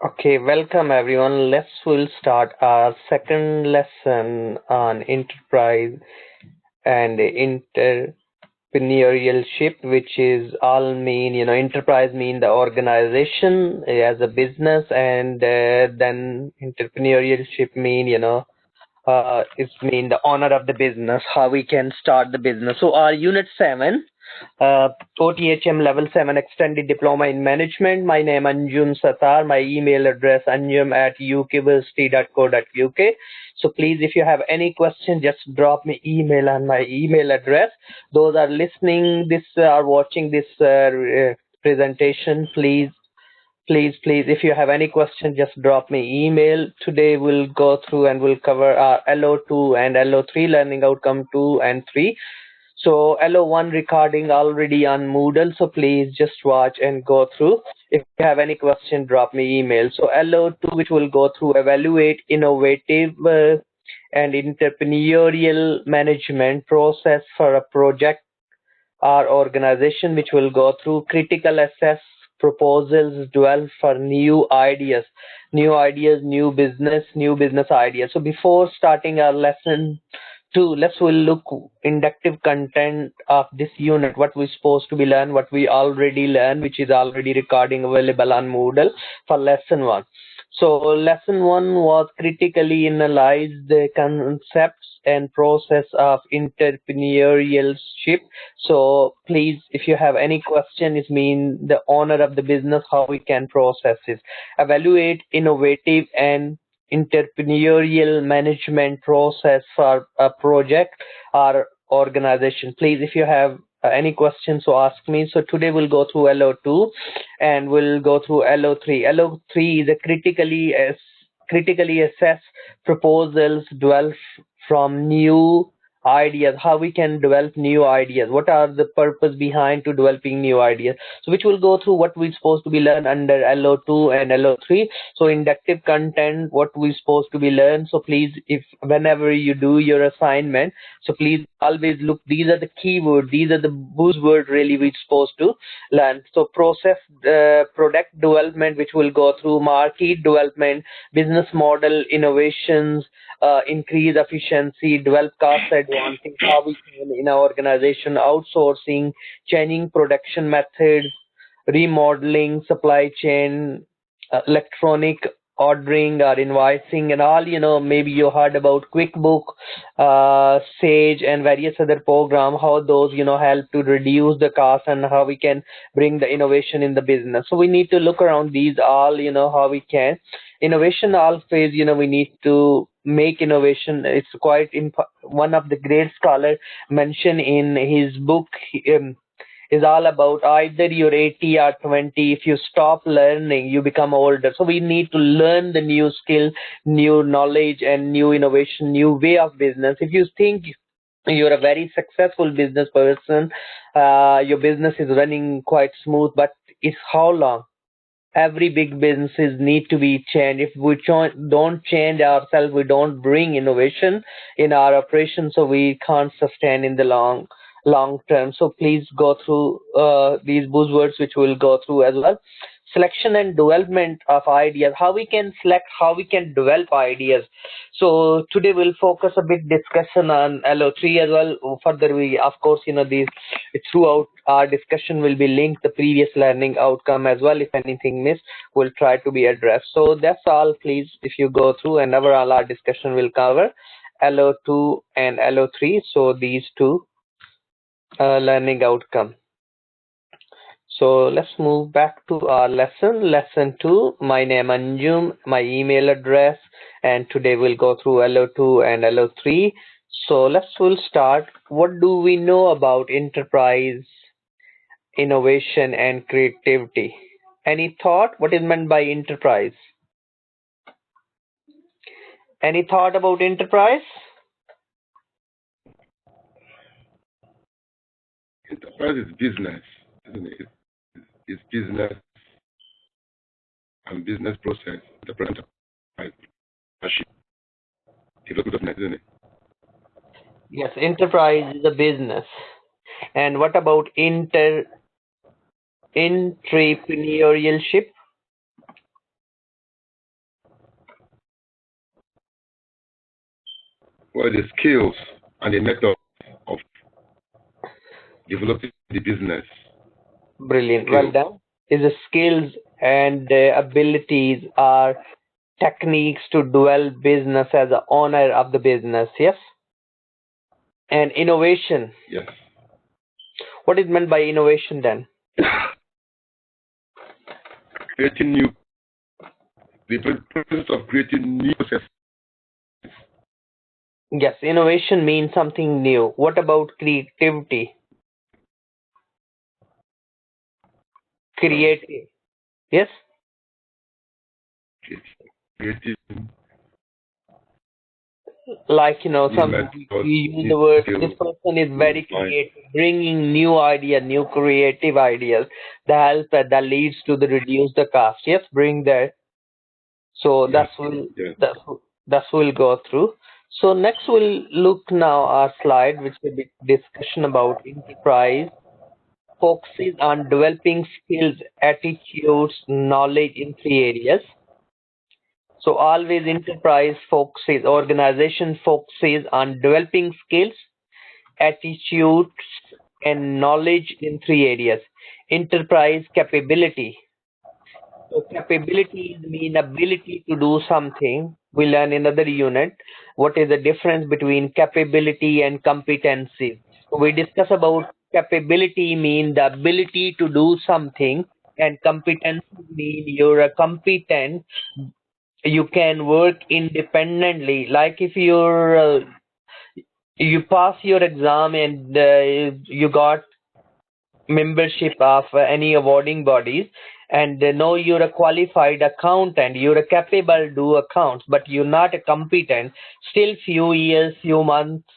Okay, welcome everyone. We'll start our second lesson on enterprise and entrepreneurship, which is all mean, enterprise mean the organization as a business, and then entrepreneurship mean, it's mean the owner of the business, how we can start the business. So our unit 7, OTHM level 7 extended diploma in management. My name Anjum Satar. My email address anjum@ukversity.co.uk. So please, if you have any question, just drop me email on my email address. Those are listening this are watching this presentation, please, if you have any question, just drop me email. Today we'll go through and we'll cover our LO2 and LO3 learning outcome 2 and 3. So LO1 recording already on Moodle, so please just watch and go through. If you have any question, drop me email. So LO2, which will go through evaluate innovative and entrepreneurial management process for a project or organization, which will go through critical assess proposals developed for new ideas, new business ideas. So before starting our lesson 2, we'll look inductive content of this unit, what we're supposed to be learn, what we already learned, which is already recording available on Moodle for lesson 1. So lesson 1 was critically analyze the concepts and process of entrepreneurship. So please, if you have any question, it means the owner of the business, how we can process it. Evaluate innovative and entrepreneurial management process for a project or organization. Please, if you have any questions, so ask me. So today we'll go through LO2 and we'll go through LO3. LO3 is a critically assess proposals developed from new ideas, how we can develop new ideas, what are the purpose behind to developing new ideas. So which will go through what we're supposed to be learn under LO2 and LO3. So inductive content, what we're supposed to be learn. So please, if whenever you do your assignment, so please always look, these are the keywords, these are the buzzwords really we're supposed to learn. So process, product development, which will go through market development, business model innovations, increase efficiency, develop cost advantage, how we can in our organization, outsourcing, changing production methods, remodeling supply chain, electronic ordering or invoicing and all. Maybe you heard about QuickBook, Sage and various other program, how those help to reduce the cost and how we can bring the innovation in the business. So we need to look around these all, how we can innovation all phase. We need to make innovation. It's quite one of the great scholar mentioned in his book, is all about either you're 80 or 20. If you stop learning, you become older. So we need to learn the new skill, new knowledge and new innovation, new way of business. If you think you're a very successful business person, your business is running quite smooth, but it's how long? Every big businesses need to be changed. If we don't change ourselves, we don't bring innovation in our operation, so we can't sustain in the long term. So please go through these buzzwords, which we'll go through as well. Selection and development of ideas, how we can select, how we can develop ideas. So today we'll focus a bit discussion on LO3 as well. Further, we of course these throughout our discussion will be linked the previous learning outcome as well. If anything missed, we'll try to be addressed. So that's all. Please, if you go through, and overall our discussion will cover LO2 and LO3. So these two learning outcome. So let's move back to our lesson 2. My name Anjum, my email address, and today we'll go through LO2 and LO3. So we'll start. What do we know about enterprise, innovation and creativity? Any thought? What is meant by enterprise? Any thought about enterprise? Enterprise is business, isn't it? It's business and business process. Entrepreneurship, development, isn't it? Yes, enterprise is a business. And what about entrepreneurship? the skills and the method of developing the business. Brilliant. Well Skills. done. Is the skills and abilities are techniques to develop business as a owner of the business. Yes. And innovation. Yes. What is meant by innovation then? Creating new, the process of creating new processes. Yes, innovation means something new. What about creativity? Creative. Yes. Creating Like new some methods, we use new the word. This skills, person is new very design. creative, bringing new idea, new creative ideas that leads to the reduce the cost. Yes, bring that. So Yes. Yes. that's we'll go through. So next we'll look now our slide, which will be discussion about enterprise focuses on developing skills, attitudes, knowledge in three areas. So always enterprise focuses, organization focuses on developing skills, attitudes, and knowledge in three areas. Enterprise capability. So capabilities mean ability to do something. We learn in another unit what is the difference between capability and competency. So we discuss about capability mean the ability to do something, and competency mean you're a competent, you can work independently. Like if you pass your exam and you got membership of any awarding bodies, and they know you're a qualified accountant, you're a capable do accounts, but you're not a competent, still few years, few months,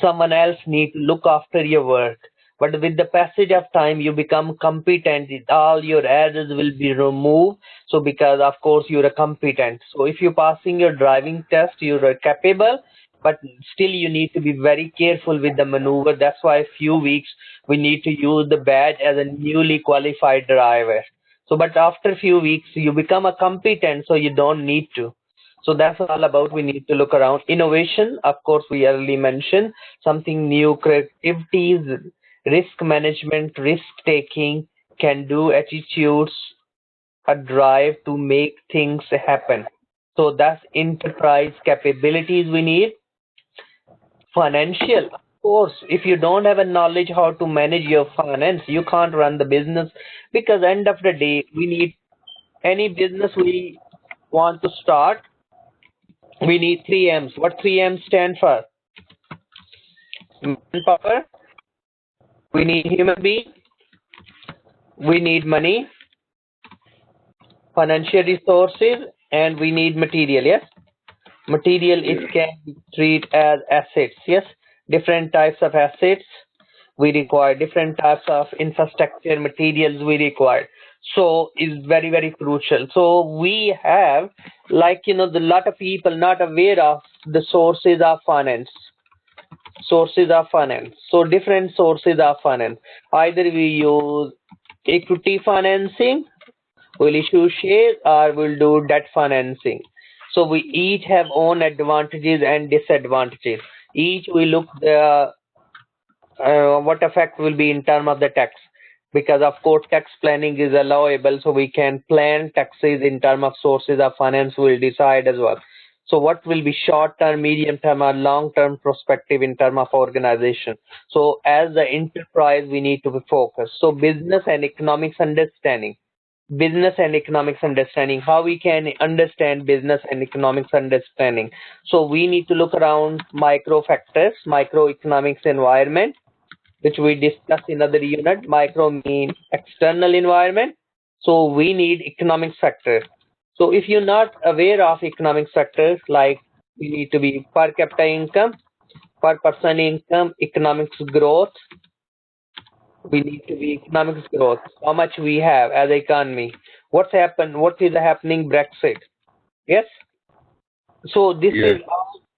someone else need to look after your work. But with the passage of time you become competent, all your errors will be removed. So because of course you're a competent, so if you're passing your driving test, you're a capable, but still you need to be very careful with the maneuver. That's why a few weeks we need to use the badge as a newly qualified driver. So but after a few weeks you become a competent, so you don't need to. So that's all about. We need to look around innovation. Of course we early mentioned something new, creativities, risk management, risk taking, can do attitudes, a drive to make things happen. So that's enterprise capabilities we need. Financial, of course, if you don't have a knowledge how to manage your finance, you can't run the business, because end of the day we need any business we want to start, we need three M's. What three M's stand for? Manpower, we need human being, we need money, financial resources, and we need material. Yes, material is Yes. can be treated as assets. Yes, different types of assets we require, different types of infrastructure materials we require. So is very very crucial. So we have, like the lot of people not aware of the sources of finance. Sources of finance. So different sources of finance. Either we use equity financing, we'll issue shares, or we'll do debt financing. So we each have own advantages and disadvantages. Each we look the what effect will be in terms of the tax, because of course tax planning is allowable, so we can plan taxes in terms of sources of finance, will decide as well. So what will be short term, medium term, or long term perspective in terms of organization. So as the enterprise we need to be focused. So business and economics understanding, how we can understand business and economics understanding. So we need to look around micro factors, microeconomics environment, which we discuss in other unit. Micro mean external environment. So we need economic factor. So if you're not aware of economic factors, like we need to be per capita income, per person income, economics growth. We need to be economics growth. How much we have as economy. What's happened? What is happening? Brexit. Yes. So this Yes. is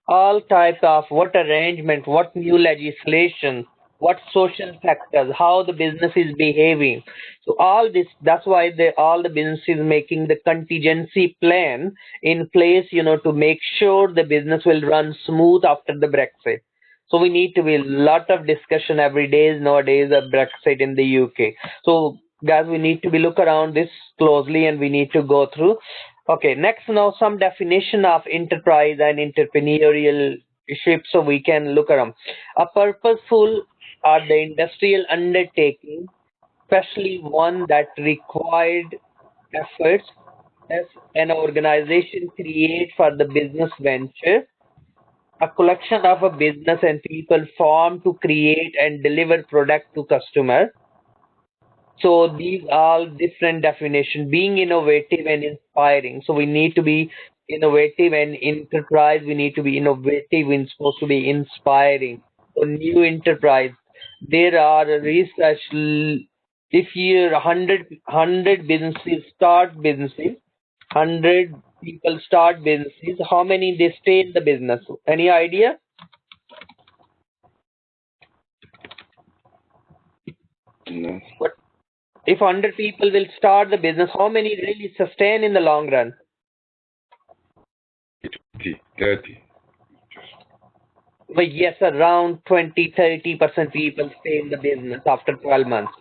all types of what arrangement, what new legislation. what social factors, how the business is behaving. So all this, that's why all the business is making the contingency plan in place, to make sure the business will run smooth after the Brexit. So we need to be a lot of discussion every day nowadays of Brexit in the UK. So guys, we need to be look around this closely and we need to go through. Okay, next now some definition of enterprise and entrepreneurial ship so we can look around. A purposeful or the industrial undertaking, especially one that required efforts as an organization create for the business venture, a collection of a business and people form to create and deliver product to customer. So these are different definitions. Being innovative and inspiring. So we need to be innovative and enterprise. We need to be innovative and supposed to be inspiring. So new enterprise. There are research. If you 100 businesses start businesses, 100 people start businesses, how many they stay in the business? Any idea? No. What if 100 people will start the business? How many really sustain in the long run? 30. But yes, around 20-30% people stay in the business after 12 months.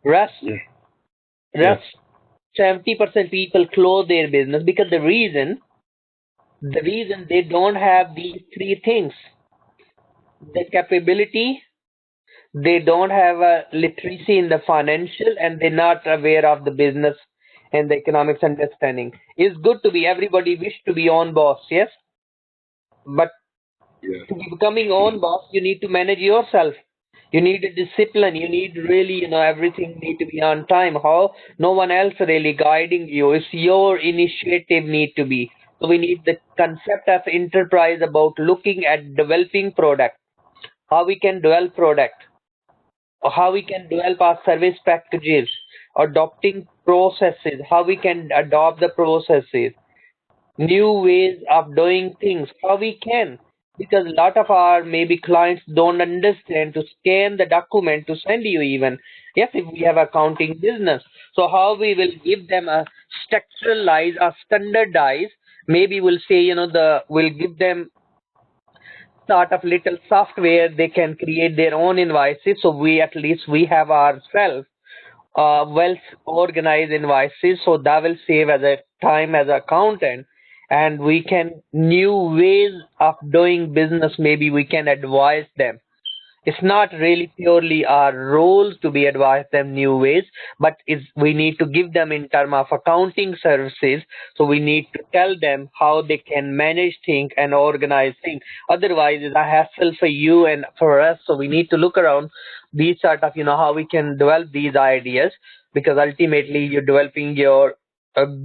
Rest, Yeah. rest 70% people close their business because the reason they don't have these three things: the capability, they don't have a literacy in the financial, and they're not aware of the business and the economics understanding. It's good to be everybody wish to be own boss, yes, but Yeah. to be becoming own boss, you need to manage yourself. You need a discipline. You need really, everything need to be on time. How no one else really guiding you. It's your initiative need to be. So we need the concept of enterprise about looking at developing product, how we can develop product, or how we can develop our service packages, adopting processes, how we can adopt the processes, new ways of doing things, how we can, because a lot of our maybe clients don't understand to scan the document to send you even. Yes, if we have accounting business, so how we will give them a structuralized or standardized, maybe we'll say, we'll give them sort of little software they can create their own invoices, so we at least we have ourselves well organized invoices, so that will save as a time as accountant, and we can new ways of doing business, maybe we can advise them. It's not really purely our role to be advise them new ways, but we need to give them in term of accounting services. So we need to tell them how they can manage things and organize things. Otherwise, it's a hassle for you and for us. So we need to look around these sort of, how we can develop these ideas, because ultimately you're developing your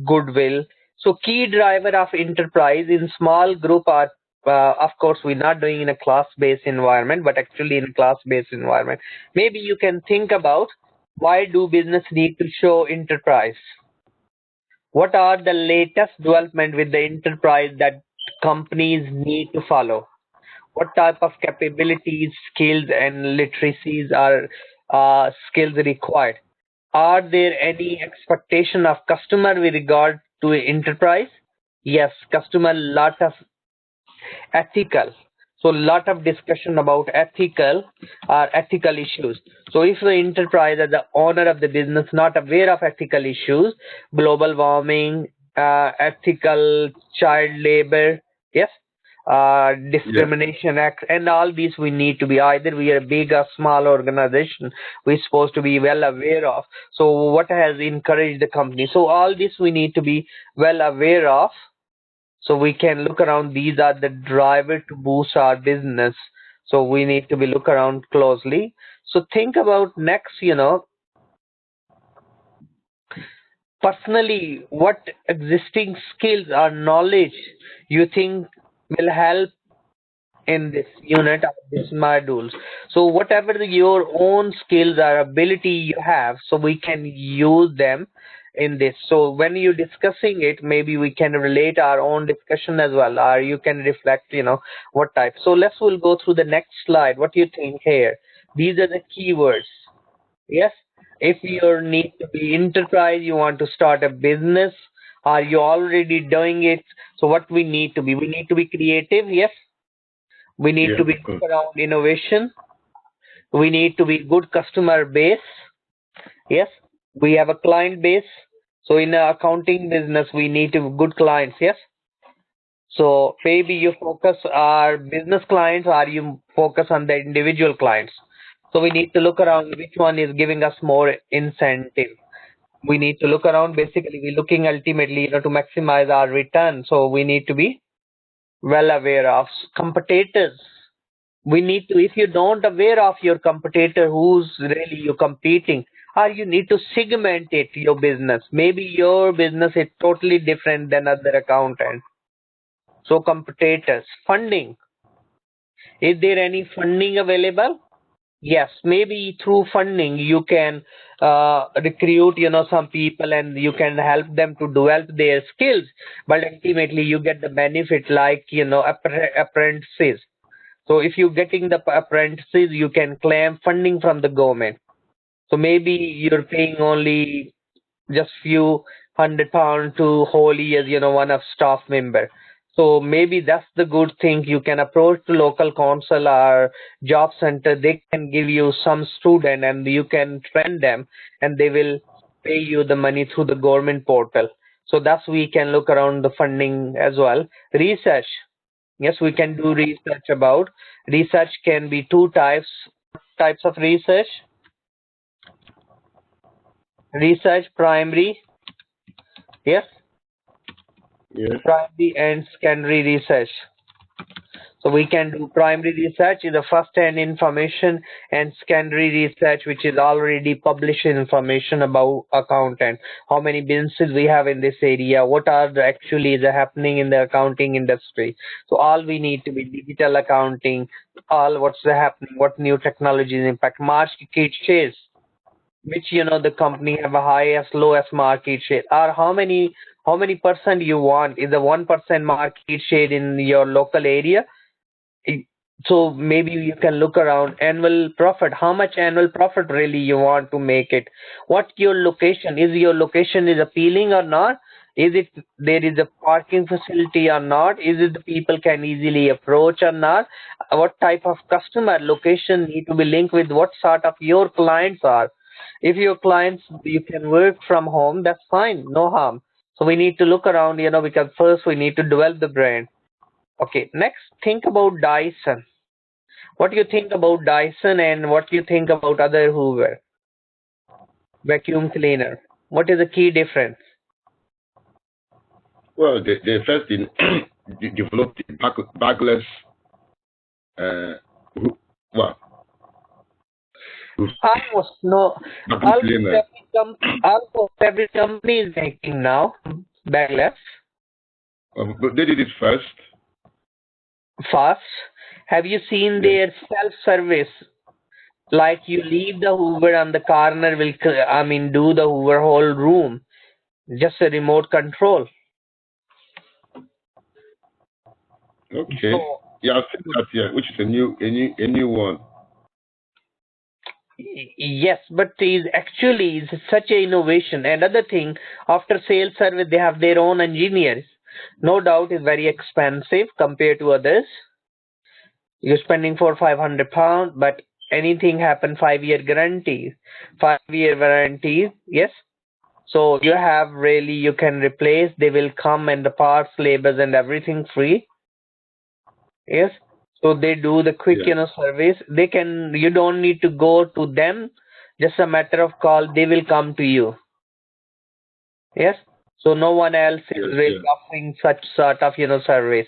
goodwill. So key driver of enterprise in small group are, of course, we're not doing in a class-based environment, but actually in a class-based environment. Maybe you can think about, why do business need to show enterprise? What are the latest development with the enterprise that companies need to follow? What type of capabilities, skills, and literacies are skills required? Are there any expectation of customer with regard to enterprise? Yes, customer lot of ethical. So lot of discussion about ethical issues. So if the enterprise or the owner of the business not aware of ethical issues, global warming, ethical child labor, yes, Yeah. discrimination act, and all these we need to be, either we are a big or small organization, we're supposed to be well aware of. So what has encouraged the company? So all this we need to be well aware of, so we can look around. These are the driver to boost our business, so we need to be look around closely. So think about next, personally, what existing skills or knowledge you think will help in this unit of this modules. So whatever your own skills or ability you have, so we can use them in this. So when you discussing it, maybe we can relate our own discussion as well, or you can reflect, what type. So we'll go through the next slide. What do you think here? These are the keywords. Yes. If you need to be enterprise, you want to start a business, are you already doing it? So what we need to be? We need to be creative. Yes. We need Yeah, to be of course. around innovation. We need to be good customer base. Yes. We have a client base. So in a accounting business, we need to good clients. Yes. So maybe you focus on business clients or you focus on the individual clients. So we need to look around which one is giving us more incentive. We need to look around. Basically, we're looking ultimately, to maximize our return. So we need to be well aware of competitors. We need to, if you don't aware of your competitor, who's really you competing, or you need to segment it your business. Maybe your business is totally different than other accountant. So competitors, funding. Is there any funding available? Yes, maybe through funding you can recruit, some people and you can help them to develop their skills. But ultimately you get the benefit like, apprentices. So if you're getting the apprentices, you can claim funding from the government. So maybe you're paying only just few £100 to whole years, one of staff member. So maybe that's the good thing. You can approach the local council or job center. They can give you some student and you can train them and they will pay you the money through the government portal. So that's we can look around the funding as well. Research. Yes, we can do research about. Research can be two types of research. Research primary. Yes, Yes. primary and secondary research. So we can do primary research is the first hand information and secondary research which is already published information about accountant. How many businesses we have in this area, what are the actually is happening in the accounting industry. So all we need to be digital accounting, all what's happening, what new technologies impact, market shares, which the company have a highest lowest market share, or how many percent you want is the 1% market share in your local area. So maybe you can look around annual profit, how much annual profit really you want to make it, what your location is, your location is appealing or not, is it there is a parking facility or not, is it the people can easily approach or not, what type of customer location need to be linked with what sort of your clients are. If your clients you can work from home, that's fine, no harm. So we need to look around, because first we need to develop the brand. Okay, next, think about Dyson. What do you think about Dyson and what do you think about other Hoover vacuum cleaner? What is the key difference? Well, they first developed the bagless, roo- well, roof Almost no, vacuum almost cleaner. every company is making now bagless But they did it first. fast. Have you seen Yes. their self-service? Like you leave the Hoover and the corner will, do the Hoover whole room. Just a remote control. Okay. So Yeah, I've seen that. Yeah, which is a new one. yes, but is actually is such a innovation. Another thing, after sales service, they have their own engineers. No doubt, is very expensive compared to others. You're spending for £500, but anything happen 5 year guarantee, 5 year warranty. Yes, so you have really you can replace. They will come and the parts, labors, and everything free. Yes. So they do the quick, Yeah. service. They can, you don't need to go to them. Just a matter of call, they will come to you. Yes. So no one else is Yes. really Yeah. offering such sort of, service.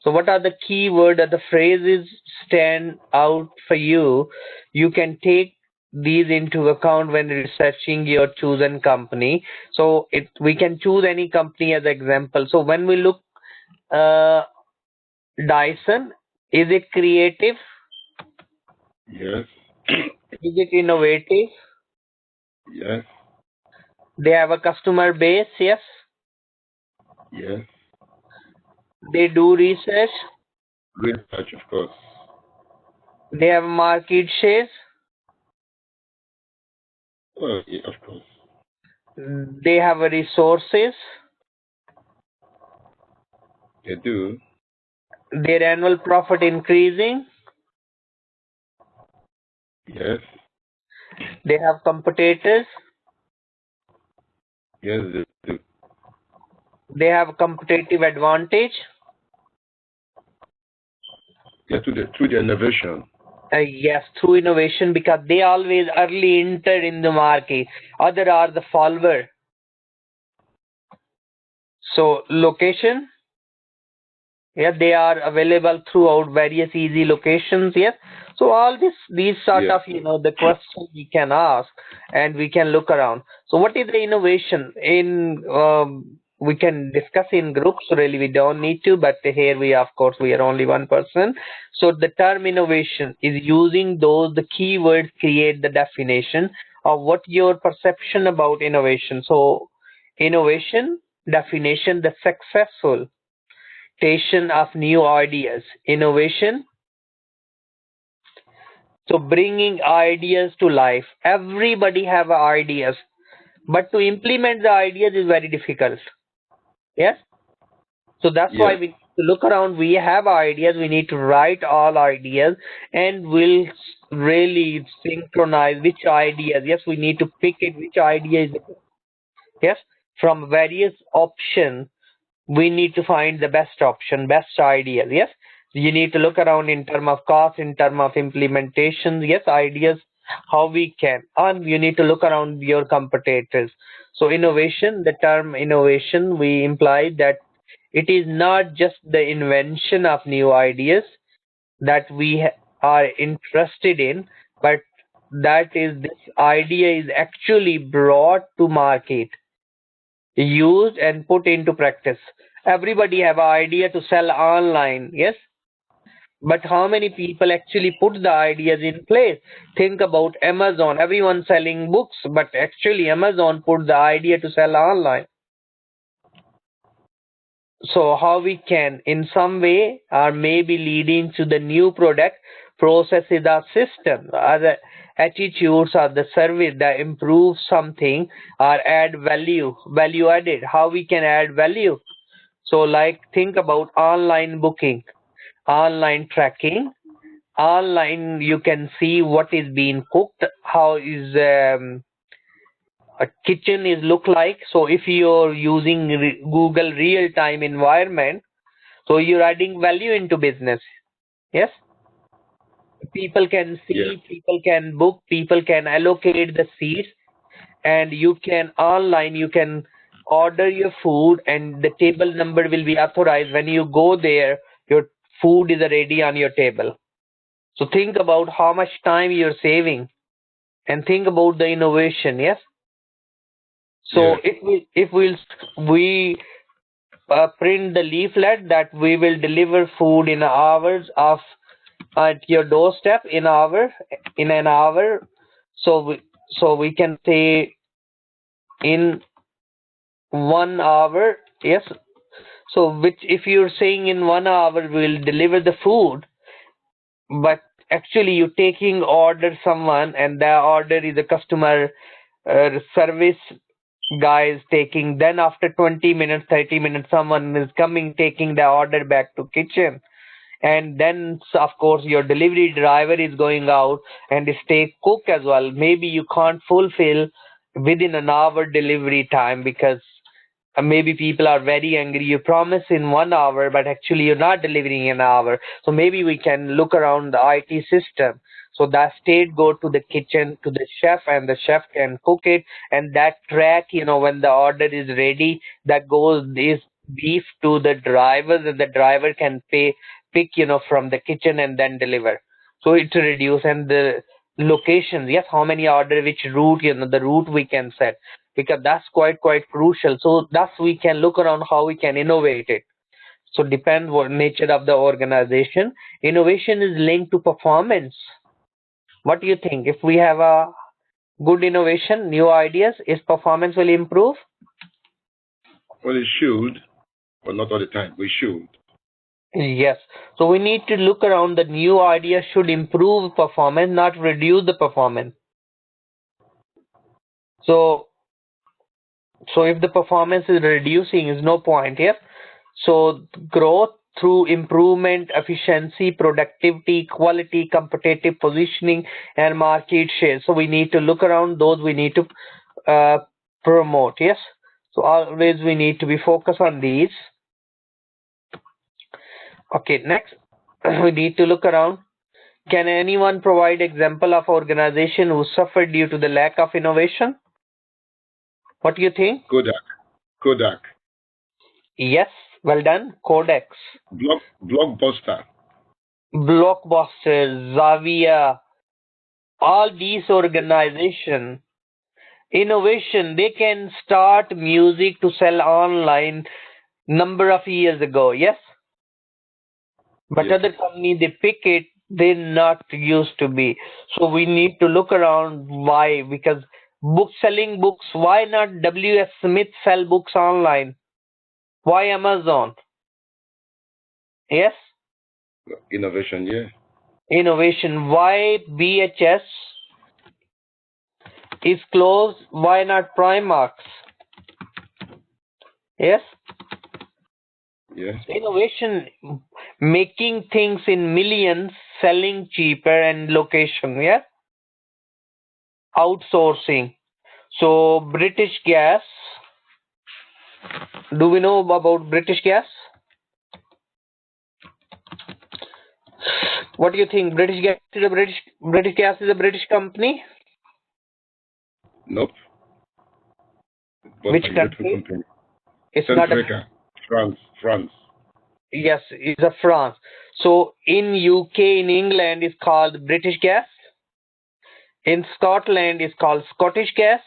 So what are the key word or the phrases stand out for you? You can take these into account when researching your chosen company. So we can choose any company as example. So when we look, uh, Dyson, is it creative? Yes. Is it innovative? Yes. They have a customer base, yes. Yes. They do research. Research, of course. They have market shares. Well, yeah, of course. They have resources. They do. Their annual profit increasing. Yes. They have competitors. Yes, they do. They have competitive advantage. Yeah, through the innovation. Yes, through innovation, because they always early enter in the market. Other are the follower. So location, yeah, they are available throughout various easy locations. Yes, so all these sort Yes. of the questions we can ask, and we can look around. So what is the innovation in? We can discuss in groups. Really, we don't need to, but here we, of course, we are only one person. So the term innovation is using those the keywords create the definition of what your perception about innovation. So innovation definition, the successful of new ideas, innovation. So bringing ideas to life. Everybody have ideas, but to implement the ideas is very difficult. Yes. So that's why Yes. we look around. We have ideas. We need to write all ideas, and we'll really synchronize which ideas. Yes, we need to pick it. Which idea is yes from various options we need to find the best option, best ideas. Yes, you need to look around in term of cost, in term of implementation. Yes, ideas how we can, and you need to look around your competitors. So innovation, the term innovation, we imply that it is not just the invention of new ideas that we are interested in, but that is this idea is actually brought to market, used and put into practice. Everybody have an idea to sell online, yes, but how many people actually put the ideas in place? Think about Amazon. Everyone selling books, but actually Amazon put the idea to sell online. So how we can in some way or maybe leading to the new product processes or system or the attitudes or the service that improve something or add value added. How we can add value? So, like, think about online booking, online tracking, online you can see what is being cooked, how is a kitchen is look like. So, if you're using Google real time environment, so you're adding value into business. Yes, people can Yes. see, people can book, people can allocate the seats, and you can online you can order your food and the table number will be authorized. When you go there, your food is ready on your table. So think about how much time you're saving, and think about the innovation. Yes, so Yes. if we print the leaflet that we will deliver food in hours of at your doorstep in an hour, so we can say in 1 hour. Yes, so which if you're saying in 1 hour we'll deliver the food, but actually you're taking order someone and the order is a customer service guy is taking, then after 20 minutes 30 minutes someone is coming taking the order back to kitchen, and then of course your delivery driver is going out and stay cook as well. Maybe you can't fulfill within an hour delivery time because maybe people are very angry. You promise in 1 hour, but actually you're not delivering in an hour. So maybe we can look around the IT system. So that state go to the kitchen to the chef, and the chef can cook it, and that track, when the order is ready, that goes this beef to the driver, and the driver can pick, from the kitchen and then deliver. So it reduce and the locations. Yes, how many order, which route, the route we can set, because that's quite crucial. So thus we can look around how we can innovate it. So depend what nature of the organization. Innovation is linked to performance. What do you think? If we have a good innovation, new ideas, is performance will improve? Well, it should, but not all the time. We should. Yes. So we need to look around. The new idea should improve performance, not reduce the performance. So if the performance is reducing, is no point here. So growth through improvement, efficiency, productivity, quality, competitive positioning, and market share. So we need to look around those. We need to promote. Yes. So always we need to be focused on these. Okay. Next, we need to look around. Can anyone provide example of organization who suffered due to the lack of innovation? What do you think? Kodak, Yes, well done. Codex, Blockbuster. Blockbuster, Zavia, all these organization, innovation, they can start music to sell online number of years ago, yes? But Yes. other company, they pick it, they're not used to be. So we need to look around why, because book selling books, why not W.S. Smith sell books online? Why Amazon? Yes? Innovation, yeah. Innovation. Why BHS is closed? Why not Primark? Yes? Yes. Innovation, making things in millions, selling cheaper and location. Yeah? Outsourcing. So British Gas. Do we know about British Gas? What do you think? British Gas is a British Gas is a British company? Nope. Bought Which by European country? company. It's not a. Centrica. France. Yes, it's a France. So in UK, in England, it's called British Gas. In Scotland, it's called Scottish Gas.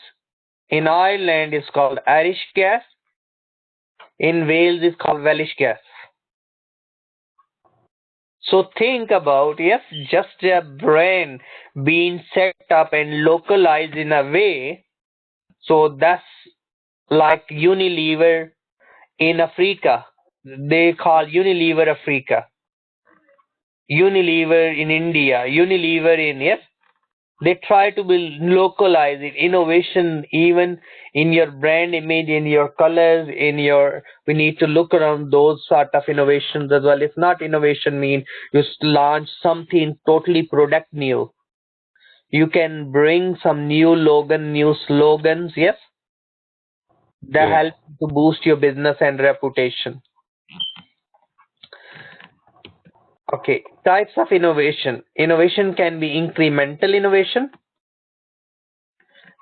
In Ireland, it's called Irish Gas. In Wales, it's called Welsh Gas. So think about, yes, just a brand being set up and localized in a way. So that's like Unilever in Africa. They call Unilever Africa. Unilever in India. Unilever in, yes. They try to be localize it, innovation, even in your brand image, in your colors, in your. We need to look around those sort of innovations as well. If not innovation, mean you launch something totally product new. You can bring some new new slogans, yes, that Yeah. help to boost your business and reputation. Okay, types of innovation. Innovation can be incremental innovation.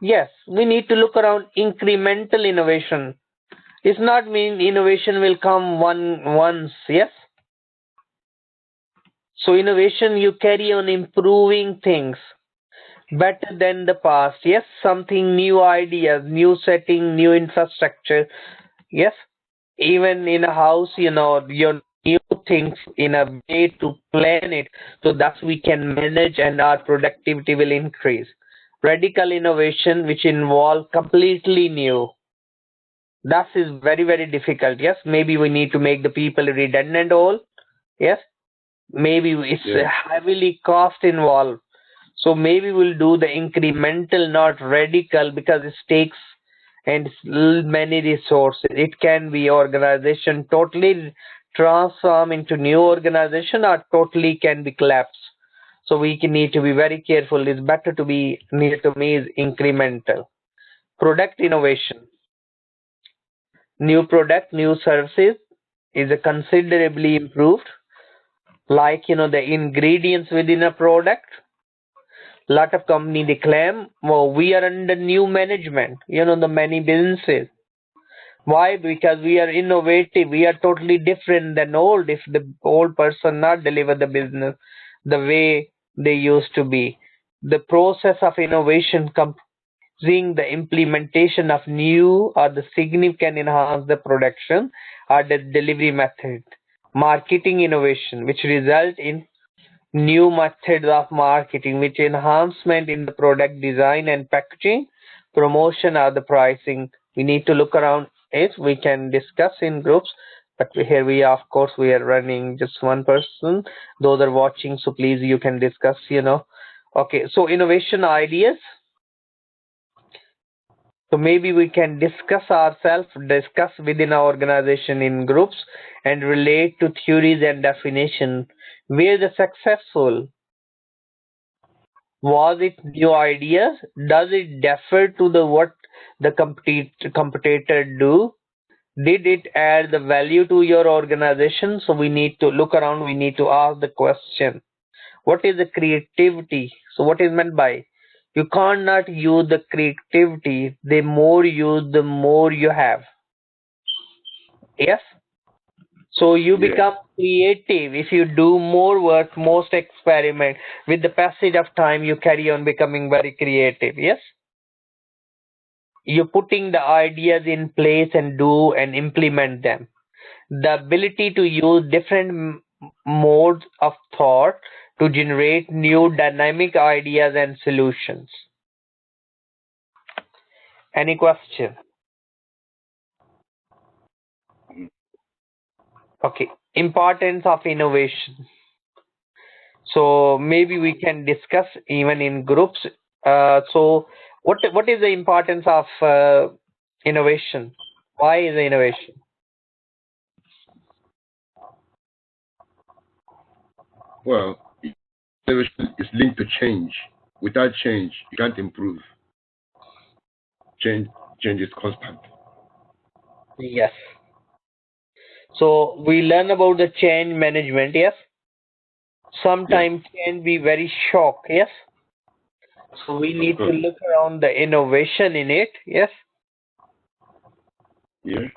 Yes, we need to look around incremental innovation. It's not mean innovation will come once, yes? So innovation, you carry on improving things better than the past, yes? Something new ideas, new setting, new infrastructure, yes? Even in a house, your new things in a way to plan it so that we can manage and our productivity will increase. Radical innovation which involve completely new. That is very, very difficult. Yes, maybe we need to make the people redundant all. Yes, maybe it's Yeah. heavily cost involved. So maybe we'll do the incremental, not radical, because it takes and many resources. It can be organization totally transform into new organization or totally can be collapsed. So we need to be very careful. It's better to be near to me is incremental. Product innovation. New product, new services is a considerably improved. Like the ingredients within a product. Lot of company they claim, well, we are under new management. The many businesses. Why? Because we are innovative. We are totally different than old. If the old person not deliver the business the way they used to be, the process of innovation seeing the implementation of new or the significant enhance the production or the delivery method. Marketing innovation, which result in new methods of marketing, which enhancement in the product design and packaging, promotion or the pricing. We need to look around it. We can discuss in groups, but here we are, of course, we are running just one person. Those are watching, so please you can discuss. Okay, so innovation ideas. So maybe we can discuss within our organization in groups and relate to theories and definition. Where the successful? Was it new ideas? Does it differ to the what the competitor do? Did it add the value to your organization? So we need to look around, we need to ask the question. What is the creativity? So what is meant by? You cannot use the creativity. The more you use, the more you have. Yes? So you Yeah. become creative if you do more work, most experiment. With the passage of time, you carry on becoming very creative. Yes? You're putting the ideas in place and do and implement them. The ability to use different modes of thought to generate new dynamic ideas and solutions. Any question? Okay. Importance of innovation. So maybe we can discuss even in groups. So what is the importance of innovation? Why is innovation? Well, innovation is linked to change. Without change, you can't improve. Change, change is constant. Yes. So we learn about the change management. Yes. Yes, Sometimes can be very shock. Yes. So we of need to course. look around the innovation in it. Yes. Yeah,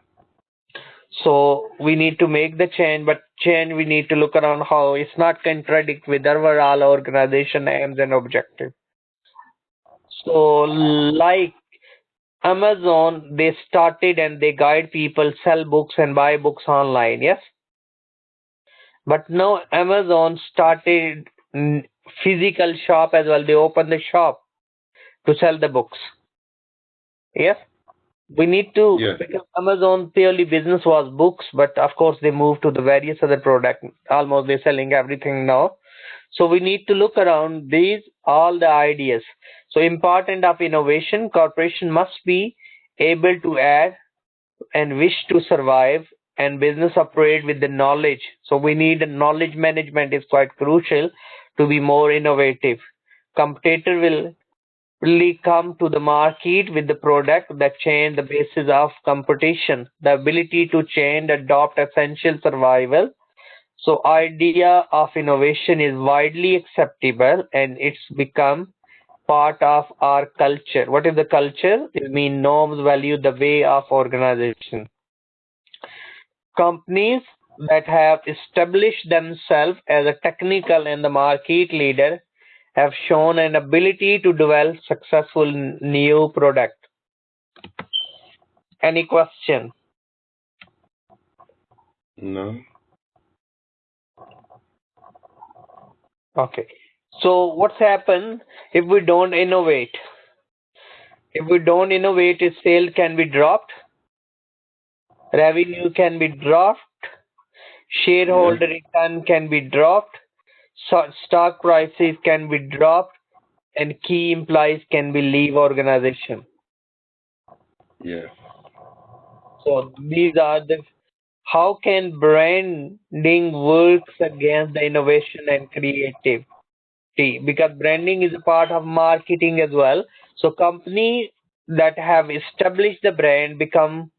So we need to make the change, but change we need to look around how it's not contradict with overall organization aims and objective. So like Amazon, they started and they guide people sell books and buy books online. Yes. But now Amazon started physical shop as well. They opened the shop to sell the books. Yes. We need to, yes, because Amazon purely business was books, but of course they moved to the various other product. Almost they're selling everything now. So we need to look around these all the ideas. So important of innovation, corporation must be able to add and wish to survive, and business operate with the knowledge. So we need a knowledge management is quite crucial to be more innovative. Competitor will really come to the market with the product that change the basis of competition. The ability to change, adopt essential survival. So idea of innovation is widely acceptable and it's become part of our culture. What is the culture? It means norms, value, the way of organization. Companies that have established themselves as a technical and the market leader have shown an ability to develop successful new product. Any question? no, Okay. So what's happened if we don't innovate? If we don't innovate, sale can be dropped, revenue can be dropped, yeah, shareholder return can be dropped, stock prices can be dropped, and key employees can be leave organization. yeah. So these are the how can branding works against the innovation and creativity? Because branding is a part of marketing as well. So companies that have established the brand become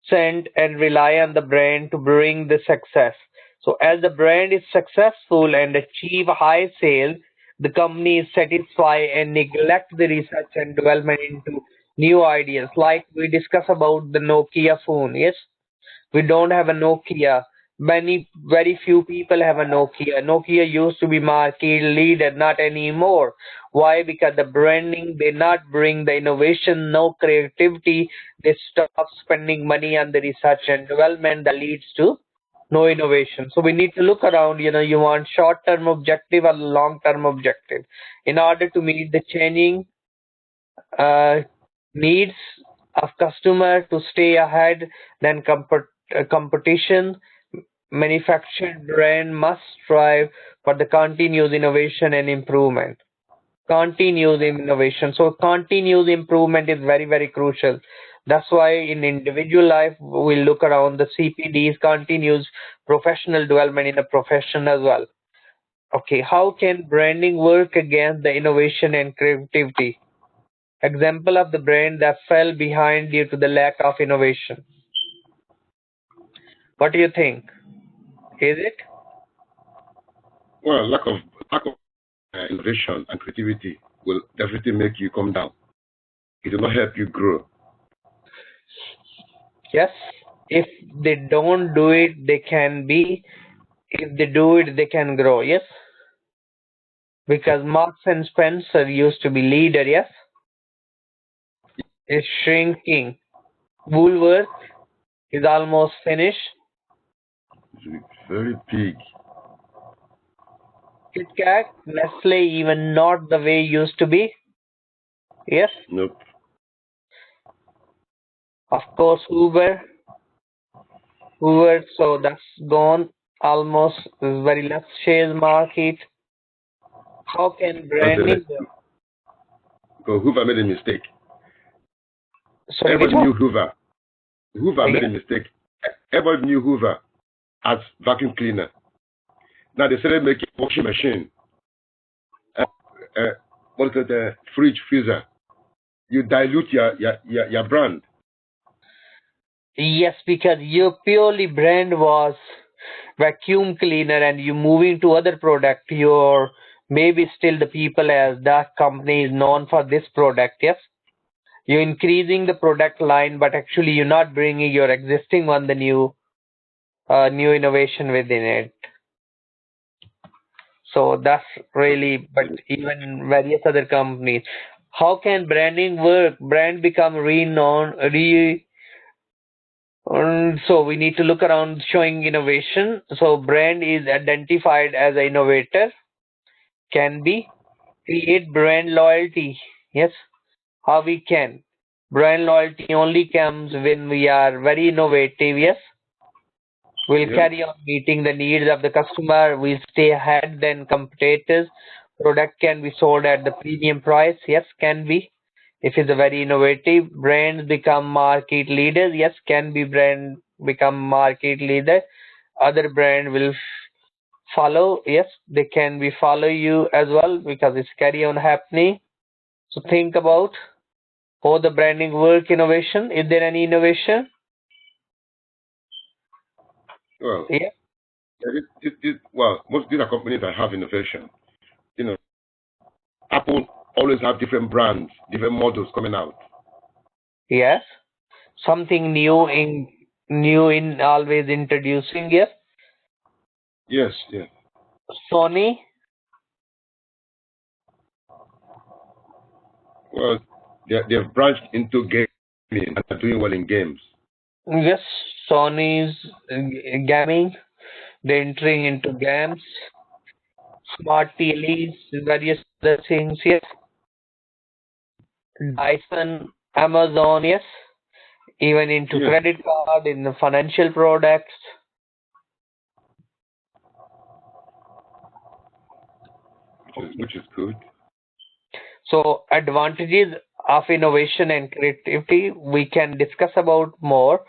sent and rely on the brand to bring the success. So as the brand is successful and achieve high sales, the company is satisfied and neglect the research and development into new ideas. Like we discuss about the Nokia phone, yes? We don't have a Nokia. Very few people have a Nokia. Nokia used to be market leader, not anymore. Why? Because the branding, they not bring the innovation, no creativity. They stop spending money on the research and development that leads to no innovation. So we need to look around, you want short-term objective or long-term objective. In order to meet the changing uh, needs of customer to stay ahead than competition, manufactured brand must strive for the continuous innovation and improvement. Continuous innovation. So continuous improvement is very, very crucial. That's why in individual life we look around the CPDs, continuous professional development in a profession as well. Okay, how can branding work against the innovation and creativity? Example of the brand that fell behind due to the lack of innovation. What do you think? Is it? Well, lack of innovation and creativity will definitely make you come down. It will not help you grow. Yes. If they don't do it, they can be. If they do it, they can grow. Yes. Because Marks and Spencer used to be leader. Yes. Is shrinking. Woolworth is almost finished. It's very big. Kit Kat, Nestle, even not the way it used to be. Yes. Nope. Of course, Uber, so that's gone almost. Very less shares market. How can That's the next. branding? Because Hoover made a mistake. Sorry, which Everybody one? knew Hoover. Hoover made a Yeah. mistake. Everybody knew Hoover as vacuum cleaner. Now they started making washing machine. Uh, uh, what is it? Fridge, freezer. You dilute your brand. Yes, because your purely brand was vacuum cleaner and you moving to other product, your maybe still the people as that company is known for this product. Yes, you're increasing the product line, but actually you're not bringing your existing one, the new innovation within it. So that's really, but even various other companies. How can branding work? Brand become renowned, so we need to look around showing innovation. So brand is identified as an innovator, can be create brand loyalty. Yes, how we can. Brand loyalty only comes when we are very innovative. Yes, we'll Yeah. carry on meeting the needs of the customer. We'll stay ahead than competitors. Product can be sold at the premium price. Yes, can be. If it's a very innovative, brands become market leaders. Yes, can be brand become market leader. Other brand will follow. Yes, they can be follow you as well because it's carry on happening. So think about how the branding work innovation. Is there any innovation? Well, Yeah. well, most of these are companies that have innovation. You know, Apple always have different brands, different models coming out. Yes. Something new in always introducing. Yes. Yes, yes. Sony. Well, they've branched into gaming and are doing well in games. Yes. Sony's gaming. They're entering into games. Smart TVs, various other things. Yes. Dyson, Amazon. Yes. Even into Yes, credit card in the financial products. which is good. So advantages of innovation and creativity we can discuss about more.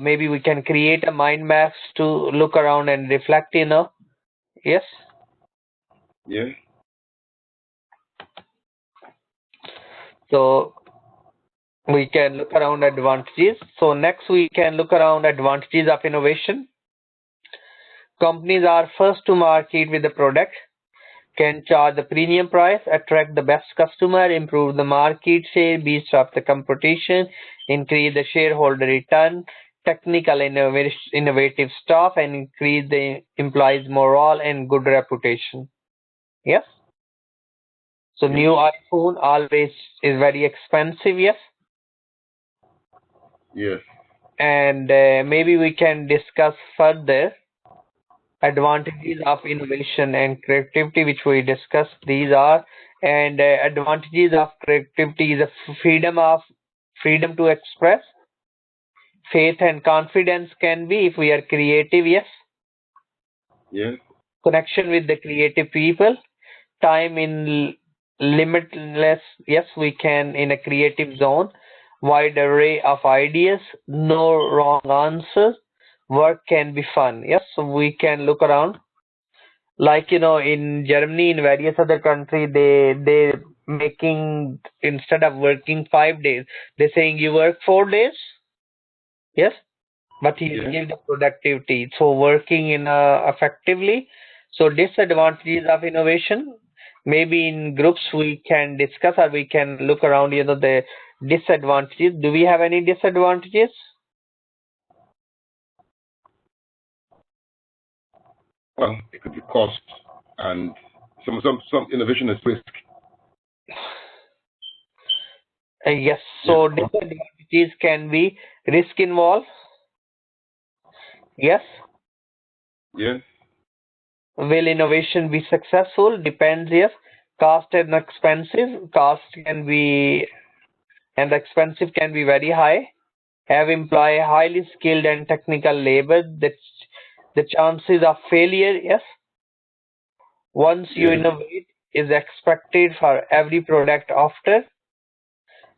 Maybe we can create a mind maps to look around and reflect. Yes. Yeah. So we can look around advantages. So next we can look around advantages of innovation. Companies are first to market with the product, can charge the premium price, attract the best customer, improve the market share, beat up the competition, increase the shareholder return, technical innovative staff, and increase the employees' morale and good reputation. Yes. So Yes. new iPhone always is very expensive. Yes. Yes. And maybe we can discuss further advantages of innovation and creativity, which we discussed. These are and advantages of creativity is a freedom to express. Faith and confidence can be if we are creative. Yes, Yes. connection with the creative people. Time in limitless. Yes, we can in a creative zone. Wide array of ideas, no wrong answers. Work can be fun. Yes, so we can look around. Like in Germany, in various other countries, they making instead of working 5 days, they're saying you work 4 days. Yes, but you Yeah. give the productivity. So working in effectively. So disadvantages of innovation. Maybe in groups we can discuss or we can look around. The disadvantages. Do we have any disadvantages? Well, it could be cost and some innovation is risk. Yes. Yeah. So disadvantages can be risk involved. Yes. Yeah. Will innovation be successful? Depends. Yes. Cost and expensive. Cost can be and expensive can be very high. Have employ highly skilled and technical labor. The chances of failure, yes. Once you Yeah. innovate, is expected for every product after.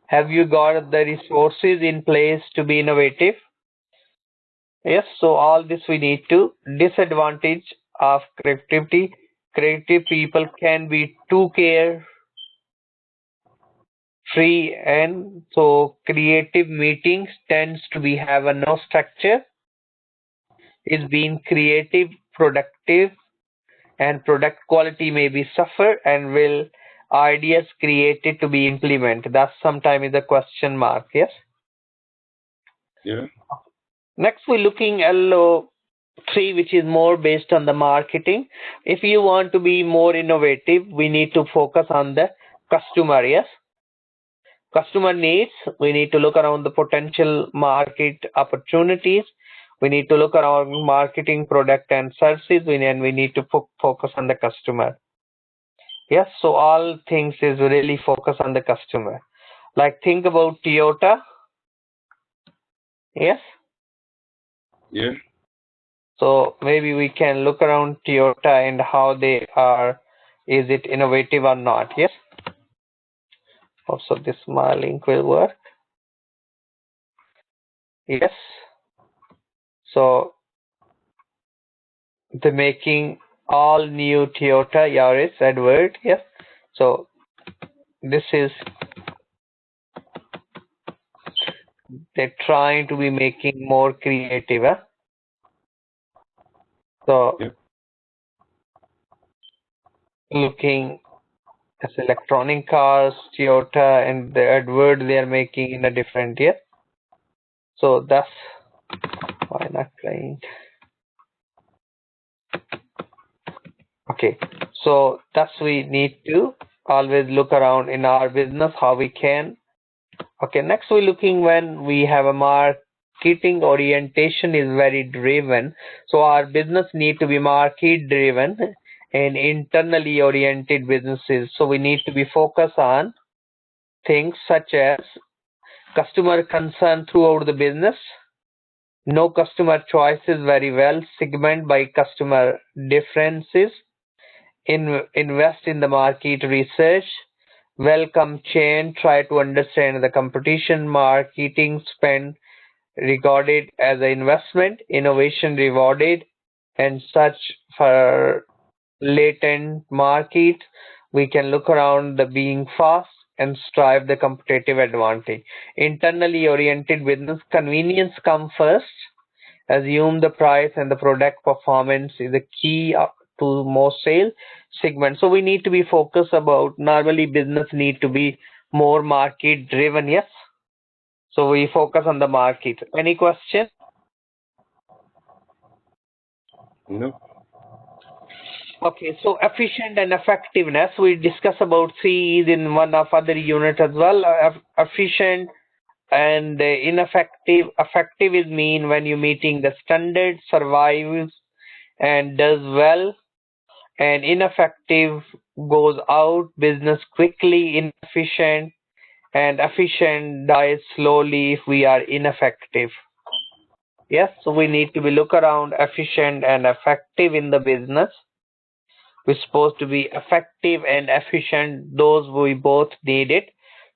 Have you got the resources in place to be innovative? Yes, so all this we need to. Disadvantage of creativity. Creative people can be too carefree, and so creative meetings tends to be have a no structure. Is being creative, productive, and product quality may be suffer, and will ideas created to be implemented? That sometime is a question mark. Yes. Yeah. Next we're looking LO3, which is more based on the marketing. If you want to be more innovative, we need to focus on the customer. Yes, customer needs. We need to look around the potential market opportunities. We need to look around marketing product and services. We need to focus on the customer. Yes, so all things is really focus on the customer. Like think about Toyota. Yes, Yeah. so maybe we can look around Toyota and how they are. Is it innovative or not? Yes. Also, this my link will work. Yes. So they're making all new Toyota Yaris advert. Yes. So this is they're trying to be making more creative. So Yeah. looking as electronic cars, Toyota, and the advert they are making in a different year. So that's why not playing. Okay, so that's we need to always look around in our business how we can. Okay, next we're looking when we have a marketing orientation is very driven. So our business need to be market driven and internally oriented businesses. So we need to be focused on things such as customer concern throughout the business, know customer choices very well, segment by customer differences, invest in the market research, welcome change, try to understand the competition, marketing spend regarded as an investment, innovation rewarded, and such for latent market. We can look around the being fast and strive the competitive advantage. Internally oriented business convenience come first. Assume the price and the product performance is the key to most sale segment. So we need to be focused about normally business need to be more market driven. Yes. So we focus on the market. Any question? No. Okay, so efficient and effectiveness. We discuss about three E's in one of other unit as well. Efficient and ineffective. Effective is mean when you're meeting the standard, survives and does well, and ineffective goes out business quickly. Inefficient and efficient dies slowly if we are ineffective. Yes, so we need to be look around efficient and effective in the business. We're supposed to be effective and efficient. Those we both need it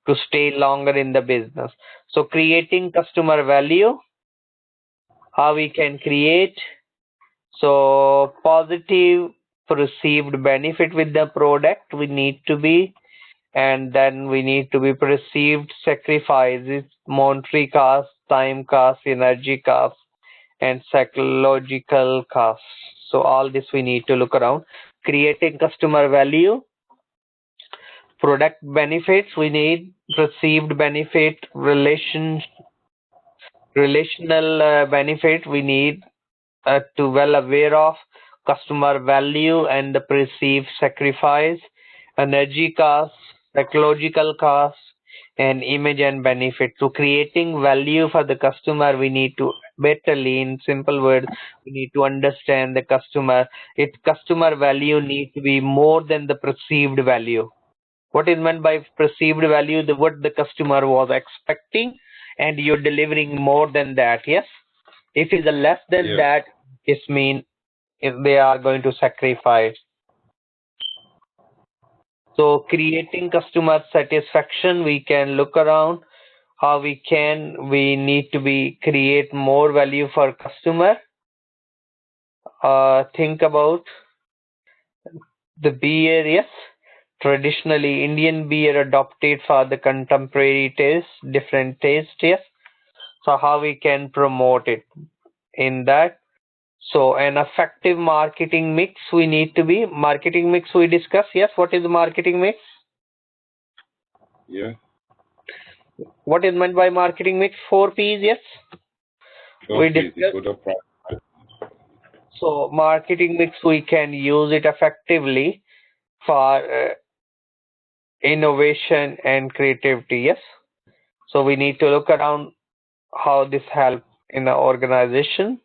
to stay longer in the business. So creating customer value, how we can create. So positive perceived benefit with the product we need to be, and then we need to be perceived sacrifices, monetary cost, time cost, energy cost, and psychological costs. So all this we need to look around. Creating customer value, product benefits we need, perceived benefit, relational benefit we need to well aware of, customer value and the perceived sacrifice, energy costs, psychological costs, and image and benefit. So creating value for the customer, we need to betterly, in simple words, we need to understand the customer. Its customer value needs to be more than the perceived value. What is meant by perceived value? The what the customer was expecting, and you're delivering more than that. Yes. If it's a less than Yeah. that, it means if they are going to sacrifice. So creating customer satisfaction, we can look around how we need to be create more value for customer. Think about the beer, yes. Traditionally, Indian beer adopted for the contemporary taste, different taste, yes. So how we can promote it in that. So an effective marketing mix we need to be. Marketing mix we discuss. Yes, what is the marketing mix? Yeah. What is meant by marketing mix? 4 P's, yes. We Okay. The discuss. product price. So marketing mix we can use it effectively for innovation and creativity. Yes. So we need to look around how this help in the organization.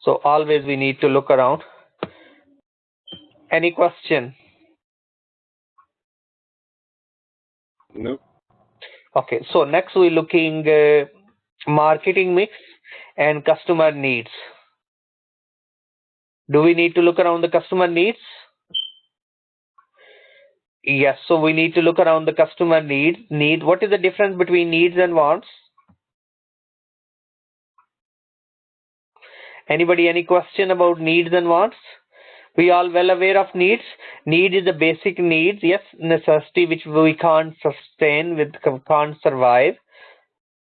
So always we need to look around. Any question? No. Okay. So next we're looking marketing mix and customer needs. Do we need to look around the customer needs? Yes. So we need to look around the customer needs. What is the difference between needs and wants? Anybody any question about needs and wants? We all well aware of needs. Need is the basic needs, yes, necessity which we can't sustain with, can't survive.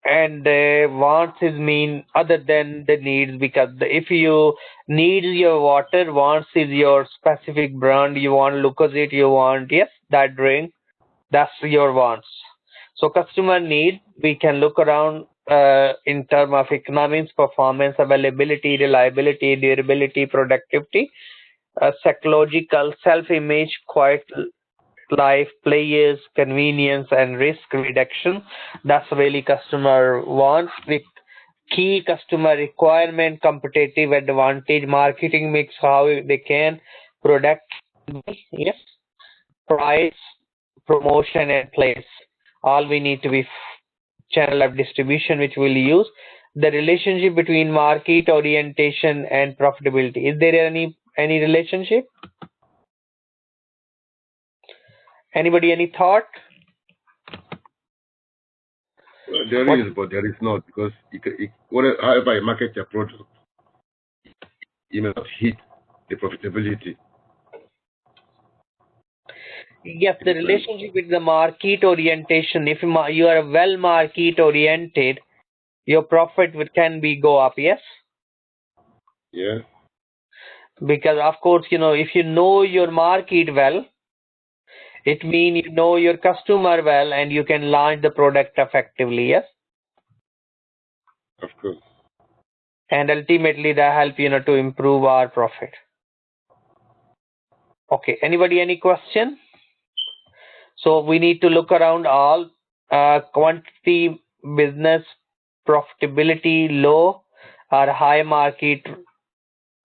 And wants is mean other than the needs, because if you need your water, wants is your specific brand, you want Lucozade, you want, yes, that drink, that's your wants. So customer need, we can look around in terms of economics, performance, availability, reliability, durability, productivity, psychological, self-image, quiet life, players, convenience, and risk reduction. That's really customer wants. With key customer requirement, competitive advantage, marketing mix, how they can, product, yes, price, promotion, and place. All we need to be channel of distribution which we'll use. The relationship between market orientation and profitability. Is there any relationship? Anybody any thought? There What? is, but there is not, because however you market your product, you may not hit the profitability. Yes, the relationship with the market orientation. If you are well market oriented, your profit can be go up. Yes, Yeah. because of course if you know your market well, it means you know your customer well, and you can launch the product effectively. Yes, Of course. and ultimately that help to improve our profit. Okay, anybody any question? So we need to look around all quantity business profitability low or high market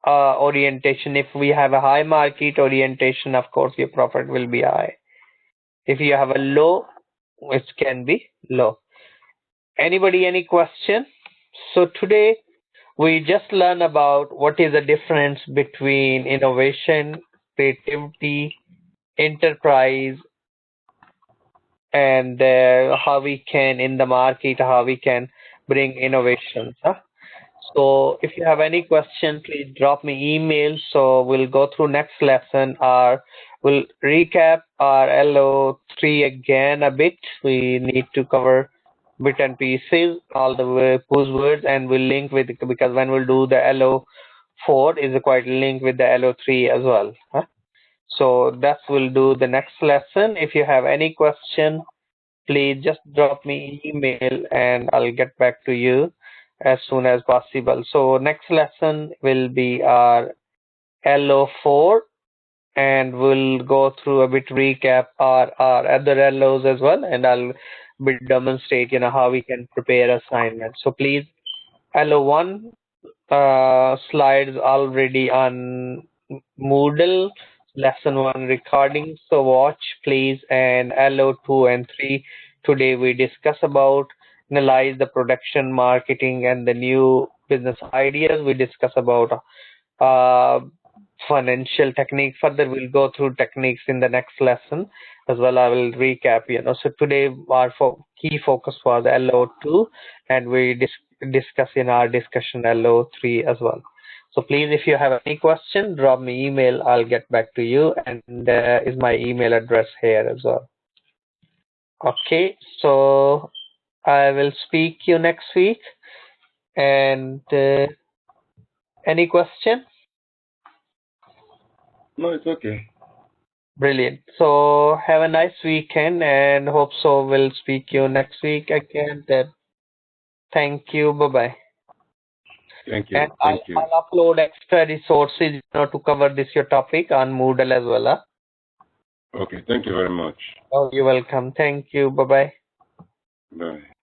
orientation. If we have a high market orientation, of course your profit will be high. If you have a low, it can be low. Anybody any question? So today we just learn about what is the difference between innovation, creativity, enterprise, and how we can in the market, how we can bring innovations. Huh? So if you have any question, please drop me email. So we'll go through next lesson. We'll recap our LO3 again a bit. We need to cover bit and pieces, all the buzzwords, and we'll link with, because when we'll do the LO4 is quite linked with the LO3 as well. Huh? So that will do the next lesson. If you have any question, please just drop me email and I'll get back to you as soon as possible. So next lesson will be our LO4, and we'll go through a bit recap our other LOs as well, and I'll bit demonstrate how we can prepare assignments. So please, LO1 slides already on Moodle, lesson 1 recording, so watch please. And LO2 and 3, today we discuss about analyze the production, marketing, and the new business ideas. We discuss about uh, financial technique. Further, we'll go through techniques in the next lesson as well. I will recap. So today our key focus was LO2, and we discuss in our discussion LO3 as well. So please, if you have any question, drop me email. I'll get back to you, and is my email address here as well. Okay, so I will speak you next week. And any question? No, it's okay. Brilliant. So have a nice weekend, and hope so we'll speak you next week again. Then thank you. Bye bye. Thank And you. Thank you. I'll upload extra resources to cover this your topic on Moodle as well. Huh? Okay. Thank you very much. Oh, you're welcome. Thank you. Bye bye. Bye.